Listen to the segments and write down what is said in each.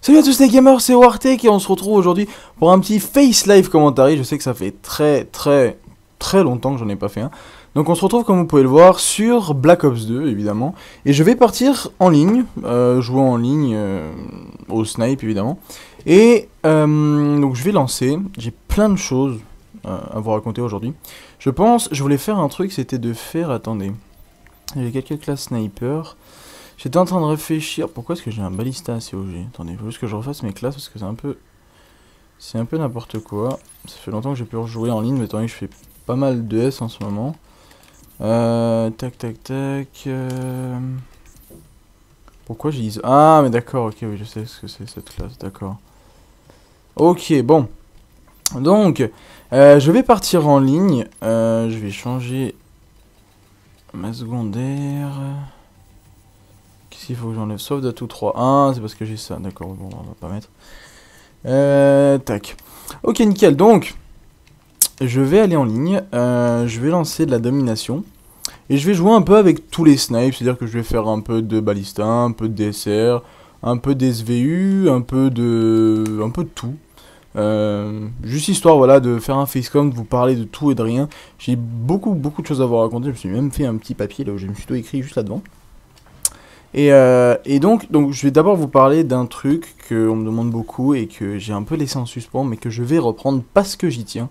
Salut à tous les gamers, c'est Wartek et on se retrouve aujourd'hui pour un petit Face Live commentary. Je sais que ça fait très longtemps que j'en ai pas fait un. Donc on se retrouve comme vous pouvez le voir sur Black Ops 2 évidemment. Et je vais partir en ligne, jouer en ligne au snipe évidemment. Et donc je vais lancer, j'ai plein de choses à vous raconter aujourd'hui. Je voulais faire un truc, c'était de faire, attendez, j'ai quelques classes sniper. J'étais en train de réfléchir, pourquoi est-ce que j'ai un balista ACOG? Attendez, il faut juste que je refasse mes classes parce que c'est un peu n'importe quoi. Ça fait longtemps que j'ai pu rejouer en ligne, mais étant donné que je fais pas mal de S en ce moment. Tac. Pourquoi j'ai... Ah, mais d'accord, ok, oui, je sais ce que c'est cette classe, d'accord. Ok, bon. Donc, je vais partir en ligne. Je vais changer ma secondaire... Qu'est-ce qu'il faut que j'enlève? Sauve d'atout 3. Ah, c'est parce que j'ai ça. D'accord, bon, on va pas mettre. Tac. Ok, nickel. Donc, je vais aller en ligne. Je vais lancer de la domination. Et je vais jouer un peu avec tous les snipes. C'est-à-dire que je vais faire un peu de balista, un peu de DSR, un peu d'SVU, un peu de tout. Juste histoire, voilà, de faire un facecam, de vous parler de tout et de rien. J'ai beaucoup de choses à vous raconter. Je me suis même fait un petit papier là où je me suis tout écrit juste là-devant. Et donc je vais d'abord vous parler d'un truc qu'on me demande beaucoup et que j'ai un peu laissé en suspens, mais que je vais reprendre parce que j'y tiens.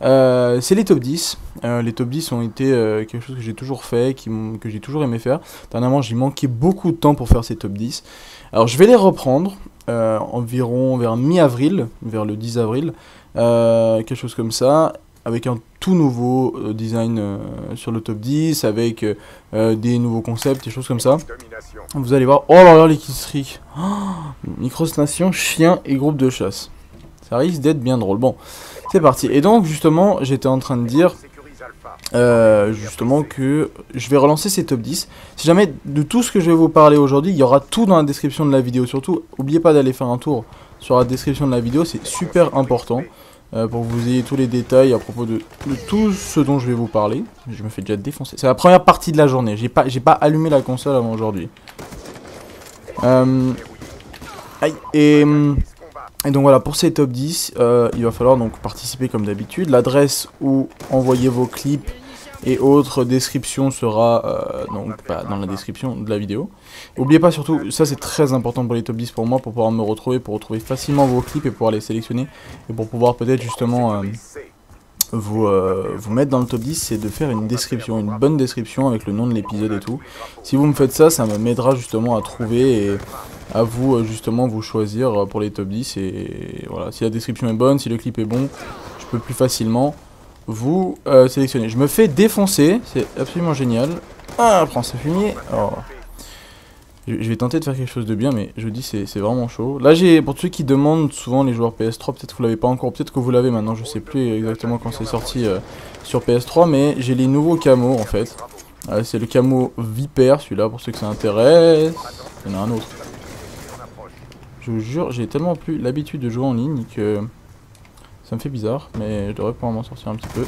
C'est les top 10. Les top 10 ont été quelque chose que j'ai toujours fait, que j'ai toujours aimé faire. Dernièrement, j'ai manqué beaucoup de temps pour faire ces top 10. Alors, je vais les reprendre environ vers mi-avril, vers le 10 avril, quelque chose comme ça, avec un tout nouveau design sur le top 10, avec des nouveaux concepts, des choses comme ça. Vous allez voir, oh là là, les killstreaks, Micronation, chien et groupe de chasse. Ça risque d'être bien drôle. Bon, c'est parti. Et donc, justement, j'étais en train de dire justement que je vais relancer ces top 10. Si jamais de tout ce que je vais vous parler aujourd'hui, il y aura tout dans la description de la vidéo. Surtout, n'oubliez pas d'aller faire un tour sur la description de la vidéo, c'est super important. Pour que vous ayez tous les détails à propos de tout ce dont je vais vous parler. Je me fais déjà défoncer. C'est la première partie de la journée. J'ai pas allumé la console avant aujourd'hui. Et donc voilà, pour ces top 10, il va falloir donc participer comme d'habitude. L'adresse où envoyer vos clips et autres descriptions sera dans la description de la vidéo. N'oubliez pas surtout, ça c'est très important pour les top 10 pour moi, pour pouvoir me retrouver, pour retrouver facilement vos clips et pouvoir les sélectionner. Et pour pouvoir peut-être justement vous mettre dans le top 10, c'est de faire une description, une bonne description avec le nom de l'épisode et tout. Si vous me faites ça, ça m'aidera justement à trouver et à vous justement vous choisir pour les top 10. Et voilà, si la description est bonne, si le clip est bon, je peux plus facilement vous sélectionner. Je me fais défoncer, c'est absolument génial. Ah, prends ce fumier. Oh. Je vais tenter de faire quelque chose de bien, mais je dis c'est vraiment chaud. Là, pour ceux qui demandent souvent les joueurs PS3, peut-être que vous l'avez pas encore, peut-être que vous l'avez maintenant, je sais plus exactement quand c'est sorti sur PS3, mais j'ai les nouveaux camos en fait. C'est le camo Viper, celui-là, pour ceux que ça intéresse. Il y en a un autre. Je vous jure, j'ai tellement plus l'habitude de jouer en ligne que ça me fait bizarre, mais je devrais pouvoir m'en sortir un petit peu.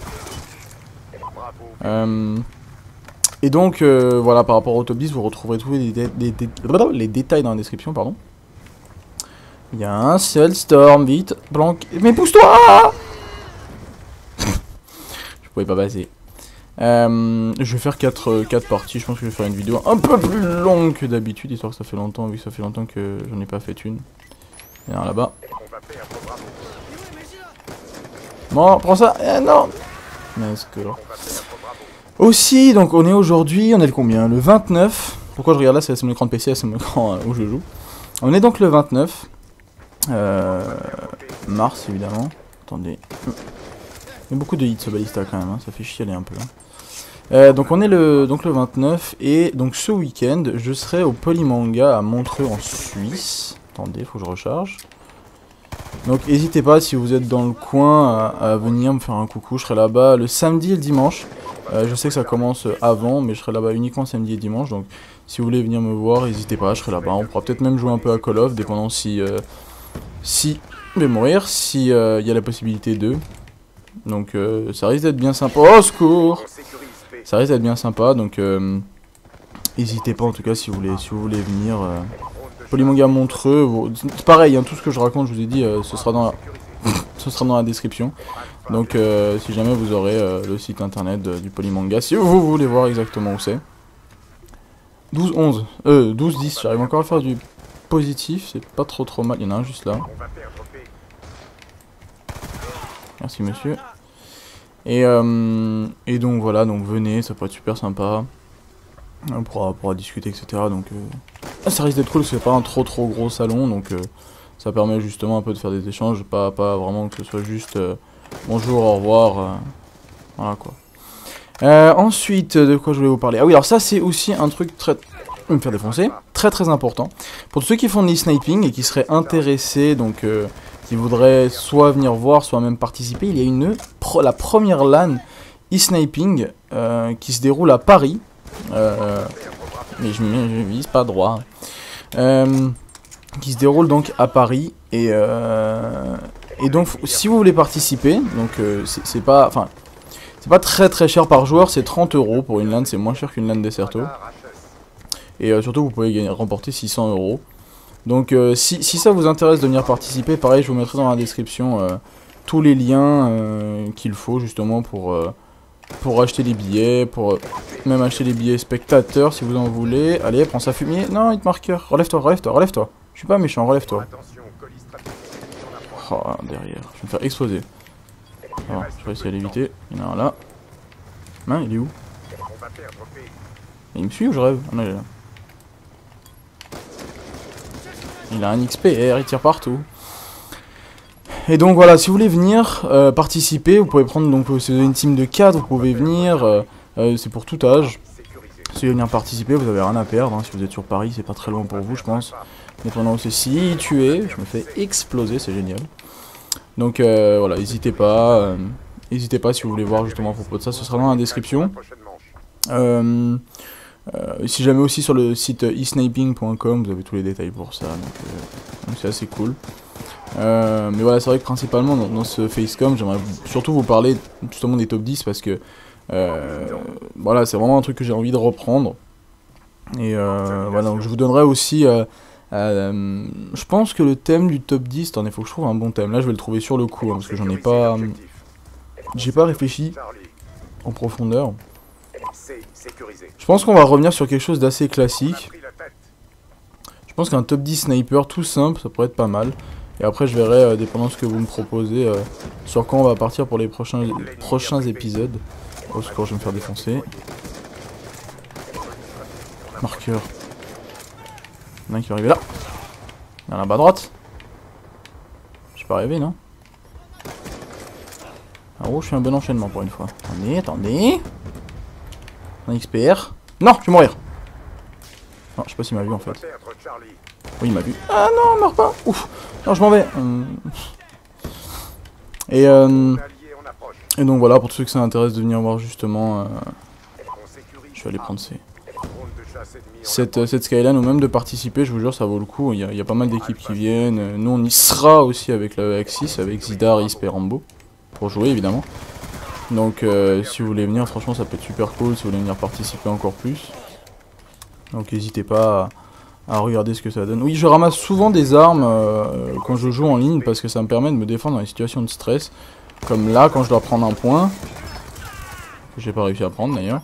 Et donc, voilà, par rapport au top 10, vous retrouverez tous les détails dans la description, pardon. Il y a un seul storm, vite, blanc. Mais pousse-toi! Je pouvais pas passer. Je vais faire 4 parties, je pense que je vais faire une vidéo un peu plus longue que d'habitude, histoire que ça fait longtemps, vu que ça fait longtemps que j'en ai pas fait une. Il y en a un là-bas. Bon, prends ça. Non. Aussi, donc on est aujourd'hui, on est le combien? Le 29. Pourquoi je regarde là? C'est mon écran de PC, c'est mon écran où je joue. On est donc le 29 mars évidemment. Attendez. Il y a beaucoup de hits ce balista quand même, hein. Ça fait chialer un peu. Hein. Donc on est le 29 et donc ce week-end je serai au Polymanga à Montreux en Suisse. Attendez, faut que je recharge. Donc n'hésitez pas si vous êtes dans le coin à venir me faire un coucou, je serai là-bas le samedi et le dimanche. Je sais que ça commence avant, mais je serai là-bas uniquement samedi et dimanche, donc si vous voulez venir me voir, n'hésitez pas, je serai là-bas. On pourra peut-être même jouer un peu à Call of, dépendant si je vais mourir, si y a la possibilité de. Donc ça risque d'être bien sympa. Oh, secours! Ça risque d'être bien sympa, donc n'hésitez pas en tout cas si vous voulez venir Polymanga Montreux, c'est pareil, hein, tout ce que je raconte, je vous ai dit, ce sera dans la description. Donc si jamais vous aurez le site internet du Polymanga, si vous voulez voir exactement où c'est. 12-10, j'arrive encore à faire du positif, c'est pas trop mal, il y en a un juste là. Merci monsieur. Et donc voilà, donc venez, ça peut être super sympa. On pourra discuter, etc. Donc ça risque d'être cool parce que c'est pas un trop gros salon, donc ça permet justement un peu de faire des échanges, pas vraiment que ce soit juste bonjour, au revoir, voilà quoi. Ensuite, de quoi je voulais vous parler? Ah oui, alors ça c'est aussi un truc me faire défoncer, très important. Pour ceux qui font de l'e-sniping et qui seraient intéressés, donc qui voudraient soit venir voir, soit même participer, il y a la première LAN e-sniping qui se déroule à Paris. Mais je vise pas droit. Qui se déroule donc à Paris et donc si vous voulez participer, donc c'est pas très cher par joueur, c'est 30 € pour une LAN, c'est moins cher qu'une LAN Desserto. Et surtout vous pouvez remporter 600 €. Donc si ça vous intéresse de venir participer, pareil je vous mettrai dans la description tous les liens qu'il faut justement pour acheter les billets, pour même acheter les billets spectateurs si vous en voulez. Allez, prends sa fumier. Non, hit marqueur. Relève-toi. Je suis pas méchant, relève-toi. Oh, derrière. Je vais me faire exploser. Alors, je vais essayer d'éviter. Il y en a un là. Hein, il est où? Il me suit ou je rêve? Ah non, il est là. Il a un XPR, il tire partout. Et donc voilà, si vous voulez venir participer, vous pouvez prendre, donc c'est une team de 4, vous pouvez venir, c'est pour tout âge. Si vous voulez venir participer, vous avez rien à perdre, hein, si vous êtes sur Paris, c'est pas très loin pour vous je pense. Mais pendant aussi, si tuer, je me fais exploser, c'est génial. Donc voilà, n'hésitez pas si vous voulez voir justement à propos de ça, ce sera dans la description. Si jamais aussi sur le site esniping.com, vous avez tous les détails pour ça, donc c'est assez cool. Mais voilà, c'est vrai que principalement dans ce Facecom, j'aimerais surtout vous parler justement des top 10 parce que voilà, c'est vraiment un truc que j'ai envie de reprendre. Et voilà, donc je vous donnerai aussi, je pense que le thème du top 10, attendez, faut que je trouve un bon thème. Là, je vais le trouver sur le coup, hein, parce que j'en ai pas, j'ai pas réfléchi en profondeur. Je pense qu'on va revenir sur quelque chose d'assez classique. Je pense qu'un top 10 sniper tout simple, ça pourrait être pas mal. Et après je verrai, dépendant de ce que vous me proposez, sur quand on va partir pour les prochains épisodes. Au secours, je vais me faire défoncer. Marqueur. Il y en a un qui va arriver là. Il y en a un bas à droite. Je suis pas rêvé, non? En gros, je fais un bon enchaînement pour une fois. Attendez. Un XPR. Non, je vais mourir. Non, je sais pas s'il m'a vu en fait. Oui, il m'a vu. Ah non, meurs pas. Ouf. Non, je m'en vais. Et donc voilà, pour tous ceux que ça intéresse de venir voir justement, je vais aller prendre cette Skyline ou même de participer, je vous jure, ça vaut le coup. Il y a pas mal d'équipes qui viennent. Nous, on y sera aussi avec la Axis, avec Zidar, Isp et Rambo, pour jouer évidemment. Donc si vous voulez venir, franchement, ça peut être super cool. Si vous voulez venir participer encore plus. Donc n'hésitez pas à regarder ce que ça donne. Oui, je ramasse souvent des armes quand je joue en ligne parce que ça me permet de me défendre dans les situations de stress. Comme là, quand je dois prendre un point. Que j'ai pas réussi à prendre d'ailleurs.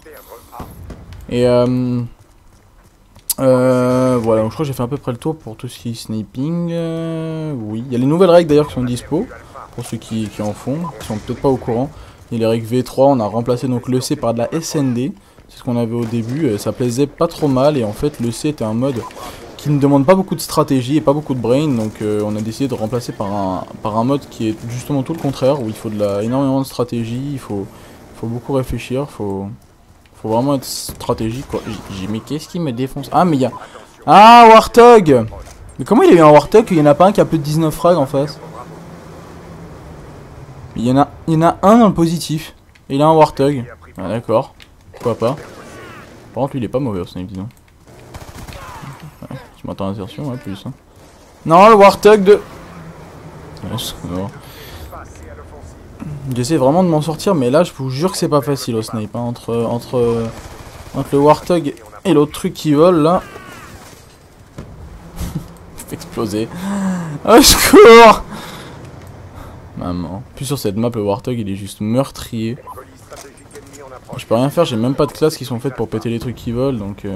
Et voilà, donc je crois que j'ai fait à peu près le tour pour tout ce qui est sniping. Oui, il y a les nouvelles règles d'ailleurs qui sont dispo. Pour ceux qui en font, qui sont peut-être pas au courant. Il y a les règles V3, on a remplacé donc le C par de la SND. C'est ce qu'on avait au début, ça plaisait pas trop mal et en fait le C était un mode qui ne demande pas beaucoup de stratégie et pas beaucoup de brain, donc on a décidé de remplacer par un mode qui est justement tout le contraire, où il faut énormément de stratégie, il faut beaucoup réfléchir, faut vraiment être stratégique quoi. Mais qu'est-ce qui me défonce? Ah mais il y a... Ah Warthog! Mais comment il a eu un Warthog qu'il n'y en a pas un qui a plus de 19 frags en face? Il y en a un dans le positif, et il a un Warthog. Ah d'accord. Pourquoi pas. Par contre lui il est pas mauvais au snipe disons. Ouais, je m'attends à l'insertion ouais, plus hein. Non le Warthog de... J'essaie vraiment de m'en sortir mais là je vous jure que c'est pas facile au snipe hein. Entre le Warthog et l'autre truc qui vole là. exploser. Au secours! Maman. Puis sur cette map, le Warthog il est juste meurtrier. Je peux rien faire, j'ai même pas de classes qui sont faites pour péter les trucs qui volent, donc...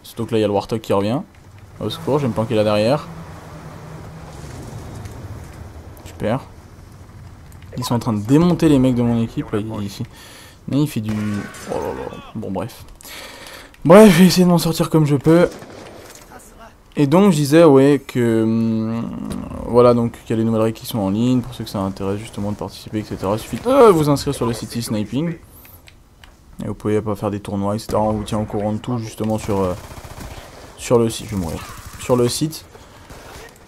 Surtout que là il y a le Warthog qui revient. Au secours, je vais me planquer là derrière. Super. Ils sont en train de démonter les mecs de mon équipe, là, il fait du... Oh là là. Bon, bref. Bref, je vais essayer de m'en sortir comme je peux. Et donc, je disais, ouais, que... voilà, donc, qu'il y a les nouvelles règles qui sont en ligne, pour ceux que ça intéresse justement de participer, etc. Il suffit de vous inscrire sur le site e-sniping. Et vous pouvez pas faire des tournois, etc. On vous tient au courant de tout, justement, sur le site. Je vais mourir. Sur le site.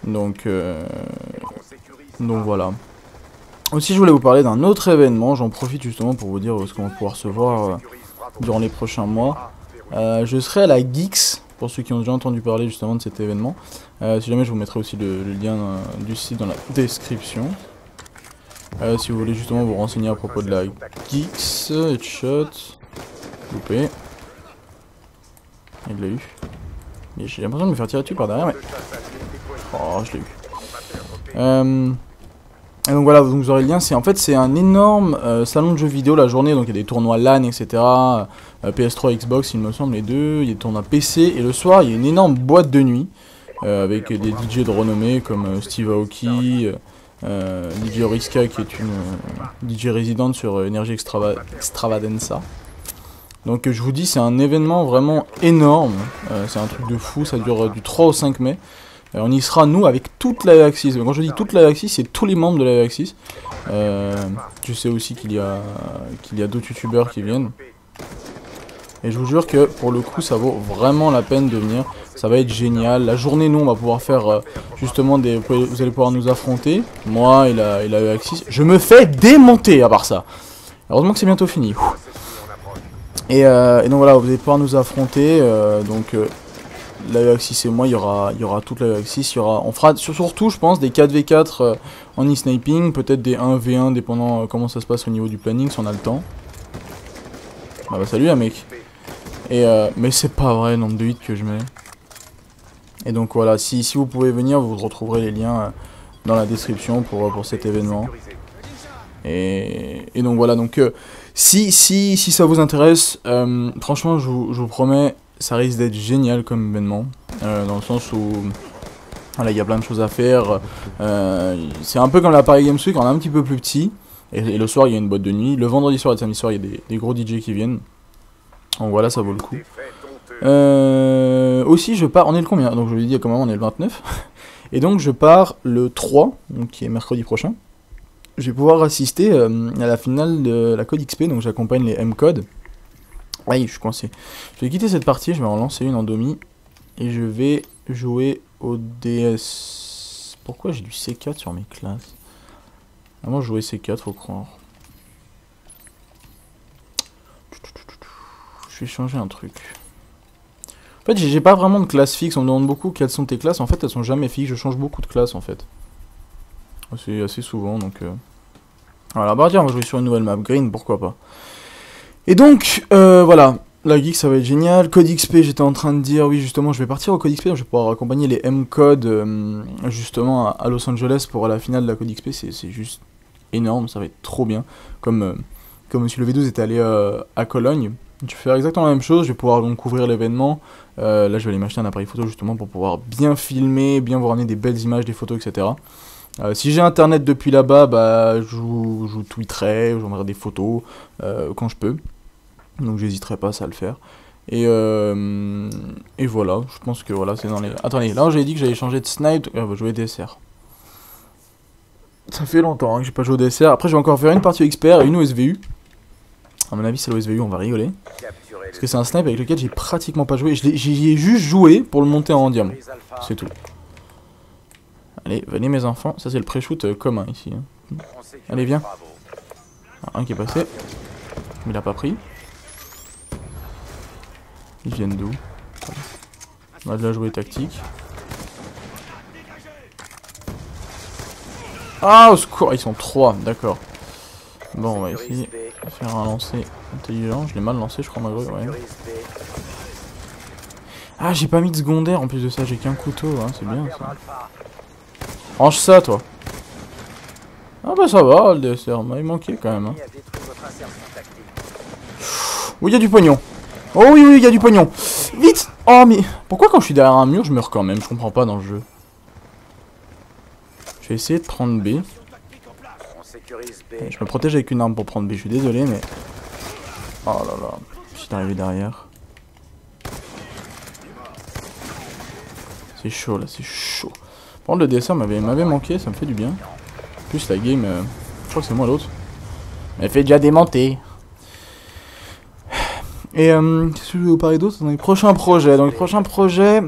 Donc voilà. Aussi, je voulais vous parler d'un autre événement. J'en profite justement pour vous dire où est-ce qu'on va pouvoir se voir durant les prochains mois. Je serai à la Geeks, pour ceux qui ont déjà entendu parler justement de cet événement. Si jamais, je vous mettrai aussi le lien du site dans la description. Si vous voulez justement vous renseigner à propos de la Geeks, headshot, loupé. Il l'a eu. J'ai l'impression de me faire tirer dessus par derrière, mais... Oh, je l'ai eu. Et donc voilà, vous aurez le lien. En fait, c'est un énorme salon de jeux vidéo la journée. Donc il y a des tournois LAN, etc. PS3, Xbox, il me semble, les deux. Il y a des tournois PC. Et le soir, il y a une énorme boîte de nuit. Avec des DJ de renommée comme Steve Aoki, DJ Oriska, qui est une DJ résidente sur Energy Extravaganza. Donc je vous dis, c'est un événement vraiment énorme. C'est un truc de fou. Ça dure du 3 au 5 mai. On y sera, nous, avec toute la Axis. Quand je dis toute la Axis, c'est tous les membres de la Axis. Je sais aussi qu'il y a d'autres youtubeurs qui viennent. Et je vous jure que, pour le coup, ça vaut vraiment la peine de venir. Ça va être génial. La journée, nous, on va pouvoir faire, justement, vous allez pouvoir nous affronter. Moi et la Axis. Je me fais démonter, à part ça. Heureusement que c'est bientôt fini. Et donc voilà, vous allez pouvoir nous affronter. La Axis et moi, il y aura toute la Axis, on fera surtout, je pense, des 4v4 en e-sniping, peut-être des 1v1, dépendant comment ça se passe au niveau du planning, si on a le temps. Bah salut là mec. Mais c'est pas vrai le nombre de hits que je mets. Et donc voilà, si vous pouvez venir, vous retrouverez les liens dans la description pour cet événement. Et donc voilà, donc si ça vous intéresse, franchement je vous promets, ça risque d'être génial comme événement, dans le sens où voilà, il y a plein de choses à faire. C'est un peu comme la Paris Games Week, on est un petit peu plus petit. Et le soir, il y a une boîte de nuit. Le vendredi soir et le samedi soir, il y a des gros DJ qui viennent. Donc voilà, ça vaut le coup. Aussi, je pars, on est le combien? Donc je vous l'ai dit, comment on est le 29. Et donc je pars le 3, donc qui est mercredi prochain. Je vais pouvoir assister à la finale de la Code XP, donc j'accompagne les M-Code. Aïe, je suis coincé. Je vais quitter cette partie, je vais en lancer une en demi. Et je vais jouer au DS. Pourquoi j'ai du C4 sur mes classes? Ah, moi je jouais C4, faut croire. Je vais changer un truc. En fait, j'ai pas vraiment de classe fixe. On me demande beaucoup quelles sont tes classes. En fait, elles sont jamais fixes. Je change beaucoup de classes en fait. C'est assez souvent, donc... Voilà, bah tiens, on va jouer sur une nouvelle map. Green, pourquoi pas. Et donc, voilà. La geek, ça va être génial. Code XP, j'étais en train de dire... Oui, justement, je vais partir au Code XP. Donc je vais pouvoir accompagner les M-Code, justement, à Los Angeles pour la finale de la Code XP. C'est juste énorme. Ça va être trop bien. Comme Monsieur le V12 était allé à Cologne. Je vais faire exactement la même chose. Je vais pouvoir donc couvrir l'événement. Là, je vais aller m'acheter un appareil photo, justement, pour pouvoir bien filmer, bien vous ramener des belles images, des photos, etc. Si j'ai internet depuis là-bas, bah, je vous tweeterai, je vous enverrai des photos quand je peux. Donc j'hésiterai pas à le faire. Et voilà, je pense que voilà, c'est dans les... Attendez, là j'ai dit que j'allais changer de snipe, on va jouer DSR. Ça fait longtemps que j'ai pas joué au DSR. Après je vais encore faire une partie expert et une au SVU. À mon avis c'est le SVU, on va rigoler. Parce que c'est un snipe avec lequel j'ai pratiquement pas joué. J'y ai juste joué pour le monter en diamant. C'est tout. Allez, venez mes enfants. Ça c'est le pré-shoot commun ici. Hein. Allez, viens. Un qui est passé. Mais il a pas pris. Ils viennent d'où? On va déjà jouer tactique. Ah, au secours, ils sont 3, d'accord. Bon, on va essayer de faire un lancer intelligent. Je l'ai mal lancé, je crois, malgré. Ouais. Ah, j'ai pas mis de secondaire en plus de ça, j'ai qu'un couteau, hein, c'est bien ça. Range ça, toi. Ah bah ça va, le DSR, il manquait quand même. Hein. Oui, il y a du pognon. Oh oui, oui, il y a du pognon. Vite. Oh, mais pourquoi quand je suis derrière un mur, je meurs quand même? Je comprends pas dans le jeu. Je vais essayer de prendre B. Je me protège avec une arme pour prendre B, je suis désolé, mais... Oh là là, je suis arrivé derrière. C'est chaud là, c'est chaud. Par contre, le DSR m'avait manqué, ça me fait du bien. En plus, la game, je crois que c'est moi l'autre. Elle fait déjà démonter. Et qu'est-ce que je vais vous parler d'autre dans les prochains projets? Dans les prochains projets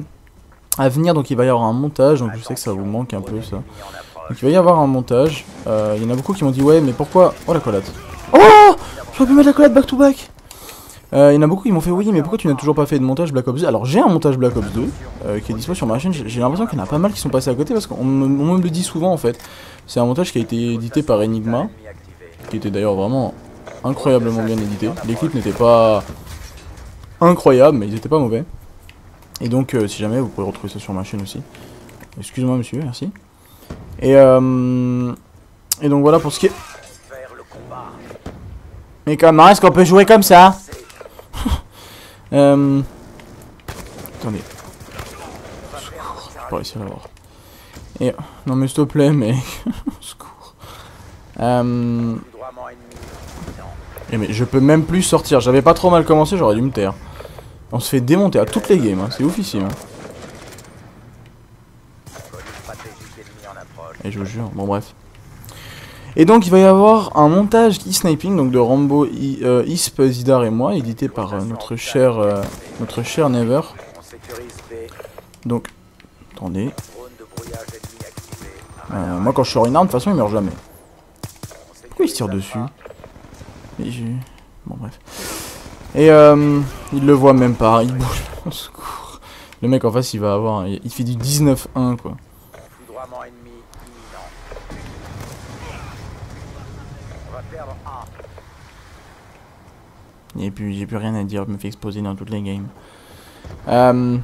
à venir, donc il va y avoir un montage, donc je sais que ça vous manque un peu ça. Donc il va y avoir un montage. Il y en a beaucoup qui m'ont dit ouais mais pourquoi... Oh la collade. Oh, j'aurais pu mettre la collade back to back. Il y en a beaucoup qui m'ont fait oui mais pourquoi tu n'as toujours pas fait de montage Black Ops 2? Alors j'ai un montage Black Ops 2 qui est dispo sur ma chaîne. J'ai l'impression qu'il y en a pas mal qui sont passés à côté parce qu'on me le dit souvent en fait. C'est un montage qui a été édité par Enigma, qui était d'ailleurs vraiment incroyablement bien édité. Les clips n'étaient pas incroyables mais ils étaient pas mauvais. Et donc si jamais vous pouvez retrouver ça sur ma chaîne aussi. Excuse-moi monsieur, merci. Et donc voilà pour ce qui est... Mais comment est-ce qu'on peut jouer comme ça? Attendez. Je vais pas réussir à l'avoir. Et... Non mais s'il te plaît mec. Secours. Et mais je peux même plus sortir. J'avais pas trop mal commencé, j'aurais dû me taire. On se fait démonter à toutes les games, hein. C'est oufissime. Hein. Et je vous jure, bon bref. Et donc il va y avoir un montage e-sniping donc de Rambo, Isp, Zidar et moi, édité par notre cher Never. Donc, attendez. Moi quand je sors une arme, de toute façon il meurt jamais. Pourquoi il se tire dessus? Bon bref. Et il le voit même pas, il bouge. Au secours. Le mec en face il va avoir, il fait du 19-1 quoi. J'ai plus rien à dire, je me fais exploser dans toutes les games. Avant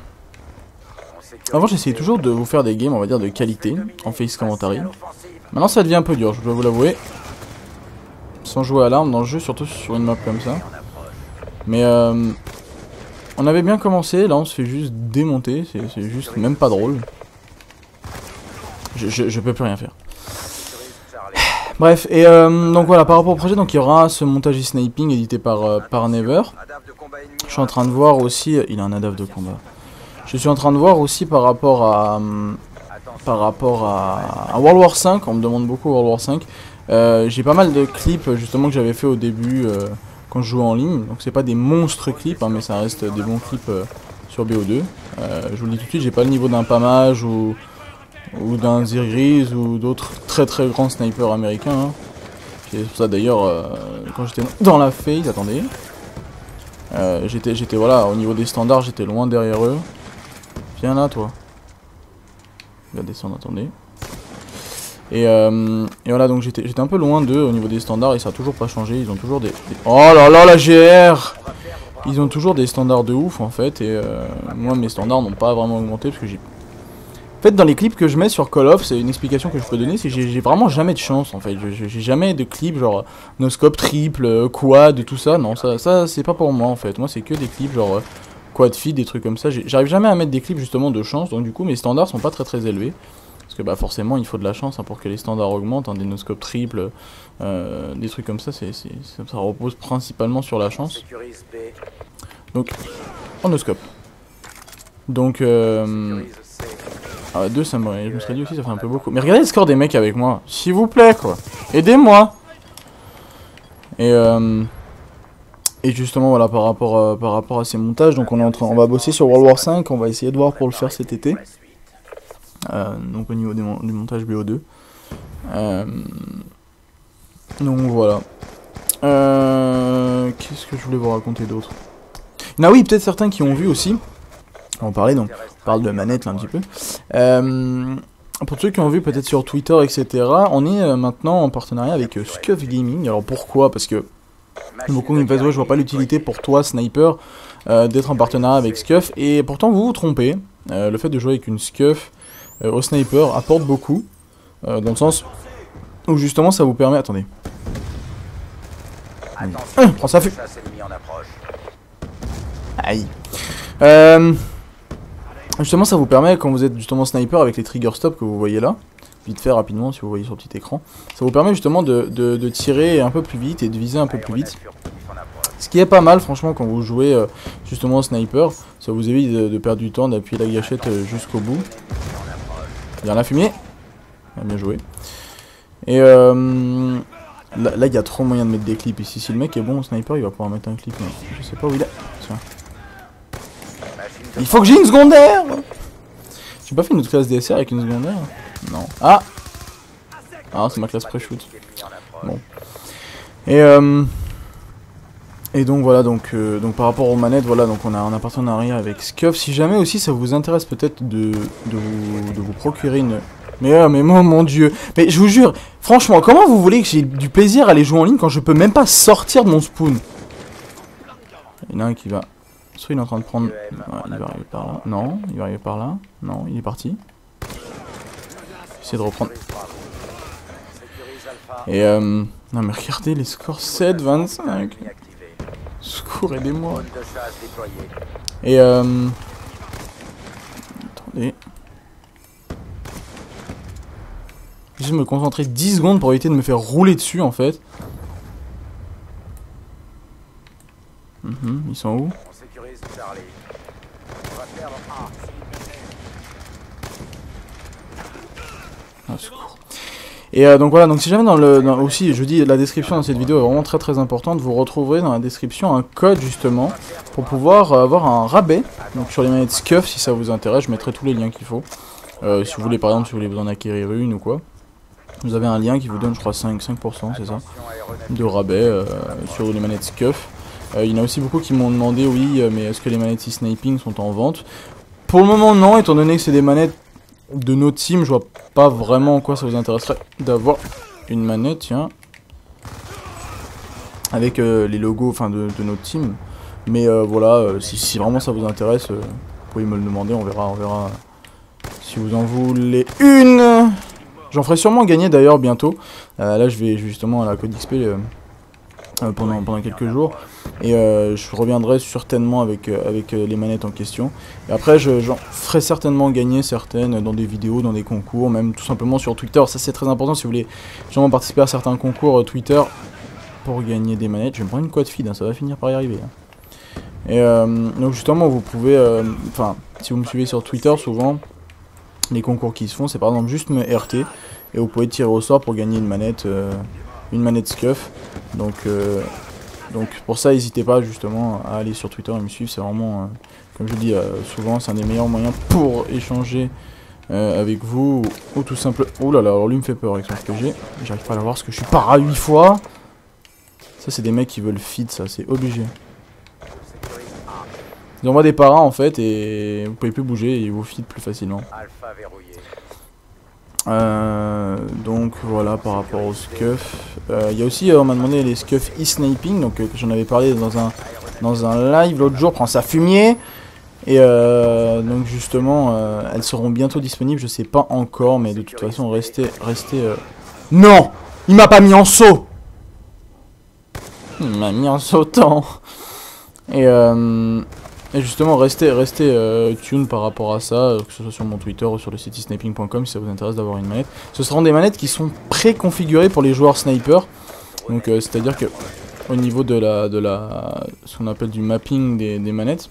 j'essayais toujours de vous faire des games, on va dire, de qualité, en face commentary. Maintenant ça devient un peu dur, je dois vous l'avouer. Sans jouer à l'arme dans le jeu, surtout sur une map comme ça. Mais on avait bien commencé, là on se fait juste démonter, c'est juste même pas drôle. Je peux plus rien faire. Bref, et donc voilà, par rapport au projet, donc il y aura ce montage e-sniping édité par Never. Je suis en train de voir aussi, il a un ADAV de combat. Je suis en train de voir aussi par rapport à World War 5, on me demande beaucoup World War 5. J'ai pas mal de clips justement que j'avais fait au début quand je jouais en ligne. Donc c'est pas des monstres clips, hein, mais ça reste des bons clips sur BO2. Je vous le dis tout de suite, j'ai pas le niveau d'un Pamage ou d'un Zirgriz ou d'autres très très grands snipers américains. Hein. C'est pour ça d'ailleurs, quand j'étais dans la phase, attendez, j'étais voilà, au niveau des standards, j'étais loin derrière eux. Viens là, toi. Il va descendre, attendez. Et voilà, donc j'étais un peu loin d'eux au niveau des standards et ça a toujours pas changé. Ils ont toujours des... Oh là là, la GR! Ils ont toujours des standards de ouf en fait. Et moi, mes standards n'ont pas vraiment augmenté parce que j'ai... En fait, dans les clips que je mets sur Call of, c'est une explication que je peux donner, c'est que j'ai vraiment jamais de chance en fait. J'ai jamais de clips genre no-scope triple, quad, tout ça. Non, ça c'est pas pour moi en fait. Moi, c'est que des clips genre quad feed, des trucs comme ça. J'arrive jamais à mettre des clips justement de chance, donc du coup, mes standards sont pas très élevés. Parce que bah forcément, il faut de la chance hein, pour que les standards augmentent, hein, des no-scope triples, des trucs comme ça, ça repose principalement sur la chance. Donc, en no-scope. Donc, ah, 2 ça je me serais dit aussi ça fait un peu beaucoup. Mais regardez le score des mecs avec moi, s'il vous plaît quoi. Aidez-moi. Et justement voilà par rapport à ces montages, donc on va bosser sur World War 5, on va essayer de voir pour le faire cet été. Donc au niveau du montage BO2. Donc voilà. Qu'est-ce que je voulais vous raconter d'autre? Ah oui, peut-être certains qui ont vu aussi. On va en parler, donc on parle de manette là un petit peu. Pour ceux qui ont vu peut-être sur Twitter, etc., on est maintenant en partenariat avec Scuff Gaming. Alors pourquoi? Parce que beaucoup me disent ouais, je vois pas l'utilité pour toi, sniper, d'être en partenariat avec Scuff, et pourtant vous vous trompez. Le fait de jouer avec une Scuff au sniper apporte beaucoup, dans le sens où justement ça vous permet... Attendez. Prends ça, fut. Aïe. Justement ça vous permet, quand vous êtes justement sniper avec les trigger stop que vous voyez là, vite fait rapidement si vous voyez sur le petit écran, ça vous permet justement de tirer un peu plus vite et de viser un peu plus vite. Ce qui est pas mal franchement quand vous jouez justement au sniper, ça vous évite de perdre du temps, d'appuyer la gâchette jusqu'au bout. Il y a la fumée, bien joué. Et là il y a trop moyen de mettre des clips ici, si le mec est bon au sniper il va pouvoir mettre un clip, mais je sais pas où il est. Tiens. Il faut que j'ai une secondaire. J'ai pas fait une autre classe DSR avec une secondaire? Non. Ah, c'est ma classe pré-shoot. Bon. Et donc voilà, donc par rapport aux manettes, voilà, donc on a un partenariat avec Scuff. Si jamais aussi ça vous intéresse peut-être de vous procurer une... Mais mon dieu. Mais je vous jure, franchement, comment vous voulez que j'ai du plaisir à aller jouer en ligne quand je peux même pas sortir de mon spawn? Il y en a un qui va... Soit il est en train de prendre... Ouais, il va arriver par là. Non, il va arriver par là. Non, il est parti. J'essaie de reprendre. Et non mais regardez les scores, 7, 25. Secours, aidez-moi. Et attendez. Je vais me concentrer 10 secondes pour éviter de me faire rouler dessus en fait. Ils sont où? Ah, secours. Et donc voilà, donc si jamais aussi je dis la description dans cette vidéo est vraiment très importante, vous retrouverez dans la description un code justement pour pouvoir avoir un rabais donc sur les manettes Scuff si ça vous intéresse, je mettrai tous les liens qu'il faut. Si vous voulez par exemple, si vous voulez vous en acquérir une ou quoi, vous avez un lien qui vous donne je crois 5% c'est ça, de rabais sur les manettes Scuff. Il y en a aussi beaucoup qui m'ont demandé oui mais est-ce que les manettes e-sniping sont en vente? Pour le moment non, étant donné que c'est des manettes de notre team, je vois pas vraiment en quoi ça vous intéresserait d'avoir une manette, tiens, avec les logos enfin de notre team. Mais voilà, si vraiment ça vous intéresse, vous pouvez me le demander, on verra si vous en voulez une. J'en ferai sûrement gagner d'ailleurs bientôt. Là je vais justement à la Code XP pendant quelques jours et je reviendrai certainement avec les manettes en question et après j'en ferai certainement gagner certaines dans des vidéos, dans des concours, même tout simplement sur Twitter. Ça c'est très important si vous voulez justement participer à certains concours Twitter pour gagner des manettes. Je vais me prendre une quad feed, hein, ça va finir par y arriver hein. Et donc justement vous pouvez enfin si vous me suivez sur Twitter, souvent les concours qui se font c'est par exemple juste me RT et vous pouvez tirer au sort pour gagner une manette Scuff. Donc pour ça n'hésitez pas justement à aller sur Twitter et me suivre, c'est vraiment comme je dis souvent c'est un des meilleurs moyens pour échanger avec vous ou tout simple. Oh là là, alors lui me fait peur avec son RPG, j'arrive pas à l'avoir parce que je suis para 8 fois. Ça c'est des mecs qui veulent feed, ça c'est obligé. Ils envoient des paras en fait et vous pouvez plus bouger et ils vous feed plus facilement. Donc voilà par rapport au Scuff. Il y a aussi on m'a demandé les Scuff e-sniping, donc j'en avais parlé dans un live l'autre jour, prends ça fumier. Et donc justement elles seront bientôt disponibles, je sais pas encore, mais de toute façon restez Non, il m'a pas mis en saut. Il m'a mis en sautant. Et justement, restez tune par rapport à ça, que ce soit sur mon Twitter ou sur le site e-sniping.com si ça vous intéresse d'avoir une manette. Ce seront des manettes qui sont préconfigurées pour les joueurs sniper. Donc c'est-à-dire que au niveau de ce qu'on appelle du mapping des manettes,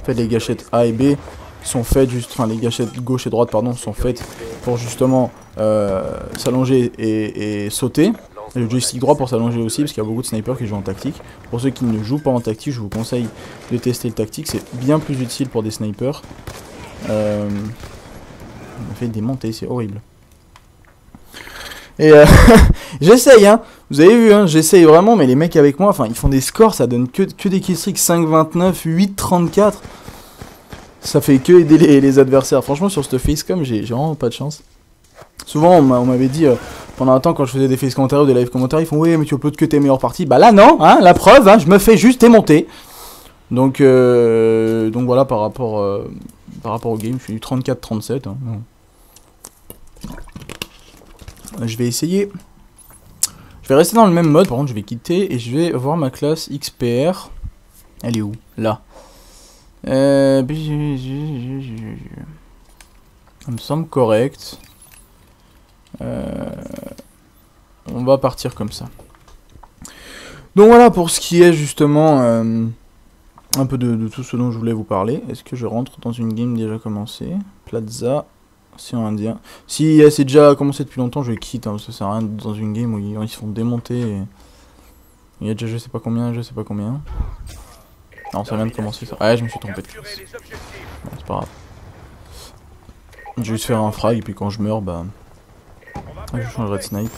en fait les gâchettes A et B sont faites les gâchettes gauche et droite pardon sont faites pour justement s'allonger et sauter. Et le joystick droit pour s'allonger aussi, parce qu'il y a beaucoup de snipers qui jouent en tactique. Pour ceux qui ne jouent pas en tactique, je vous conseille de tester le tactique, c'est bien plus utile pour des snipers. On m'a fait démonter, c'est horrible. Et j'essaye, hein, vous avez vu, hein, j'essaye vraiment, mais les mecs avec moi, enfin, ils font des scores, ça donne que des killstreaks 5-29, 8-34. Ça fait que aider les adversaires. Franchement, sur cette facecam, j'ai vraiment pas de chance. Souvent on m'avait dit pendant un temps quand je faisais des face commentaires ou des live commentaires, ils font oui mais tu uploades que tes meilleures parties. Bah là non, hein, la preuve, hein, je me fais juste démonter. Donc voilà, par rapport au game, je suis du 34-37. Hein. Je vais essayer. Je vais rester dans le même mode, par contre je vais quitter et je vais voir ma classe XPR. Elle est où? Là. Ça me semble correct. On va partir comme ça. Donc voilà pour ce qui est justement un peu de tout ce dont je voulais vous parler. Est-ce que je rentre dans une game déjà commencée? Plaza, océan Indien. Si c'est déjà commencé depuis longtemps, je quitte. Hein, ça sert à rien dans une game où ils se font démonter. Et... il y a déjà je sais pas combien. Non, ça vient de commencer ça. Ah, je me suis trompé de classe. Bon, c'est pas grave. Je vais juste faire un frag et puis quand je meurs, bah... je changerai de snipe.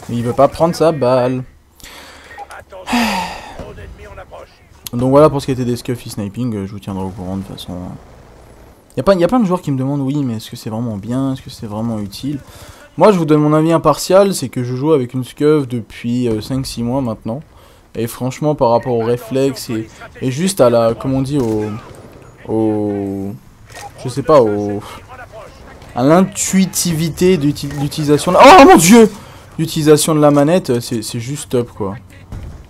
Mais il veut pas prendre sa balle. Donc voilà pour ce qui était des scuffy sniping, je vous tiendrai au courant de toute façon. Y a plein de joueurs qui me demandent oui mais est-ce que c'est vraiment bien, est-ce que c'est vraiment utile. Moi je vous donne mon avis impartial, c'est que je joue avec une scuff depuis 5-6 mois maintenant. Et franchement par rapport au réflexe et juste à la, comment on dit, je sais pas, à l'intuitivité d'utilisation. Oh mon dieu! L'utilisation de la manette, c'est juste top quoi.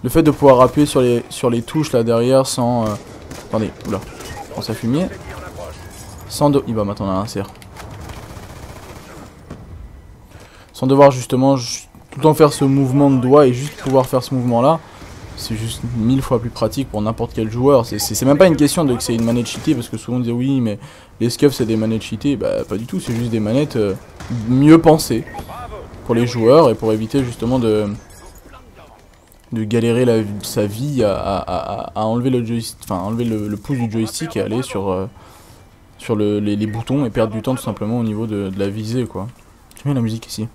Le fait de pouvoir appuyer sur les touches là derrière sans... attendez, oula, prends sa fumier. Sans il va m'attendre à un cerf. Sans devoir justement tout le temps faire ce mouvement de doigt et juste pouvoir faire ce mouvement là. C'est juste 1000 fois plus pratique pour n'importe quel joueur. C'est même pas une question de que c'est une manette cheatée, parce que souvent on dit oui mais les scuffs c'est des manettes cheatées. Bah pas du tout, c'est juste des manettes mieux pensées pour les joueurs et pour éviter justement de galérer sa vie à enlever le joystick, enfin enlever le pouce du joystick et aller sur les boutons et perdre du temps tout simplement au niveau de la visée quoi. J'aime bien la musique ici.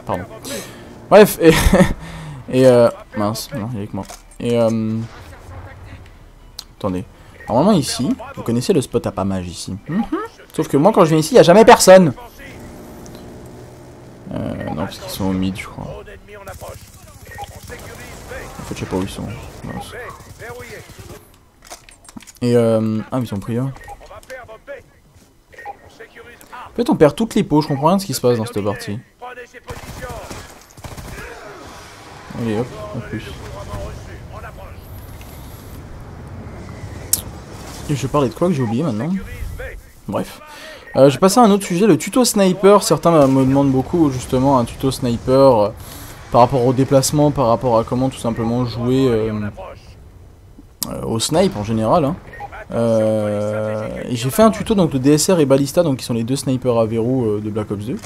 Pardon. Bref, mince, non, il est avec moi. Et attendez. Normalement ici, vous connaissez le spot à pas mage ici. Sauf que moi quand je viens ici, il n'y a jamais personne. Non, parce qu'ils sont au mid, je crois. En fait, je sais pas où ils sont. Mince. Et ah, mais ils ont pris un. En fait, on perd toutes les pots, je comprends rien de ce qui se passe dans cette partie. Allez hop, en plus. Et je parlais de quoi que j'ai oublié maintenant? Bref. Je vais passer à un autre sujet, le tuto sniper. Certains me demandent beaucoup justement un tuto sniper par rapport au déplacement, par rapport à comment tout simplement jouer au snipe en général. Hein. Et j'ai fait un tuto donc de DSR et Ballista, donc qui sont les deux snipers à verrou de Black Ops 2.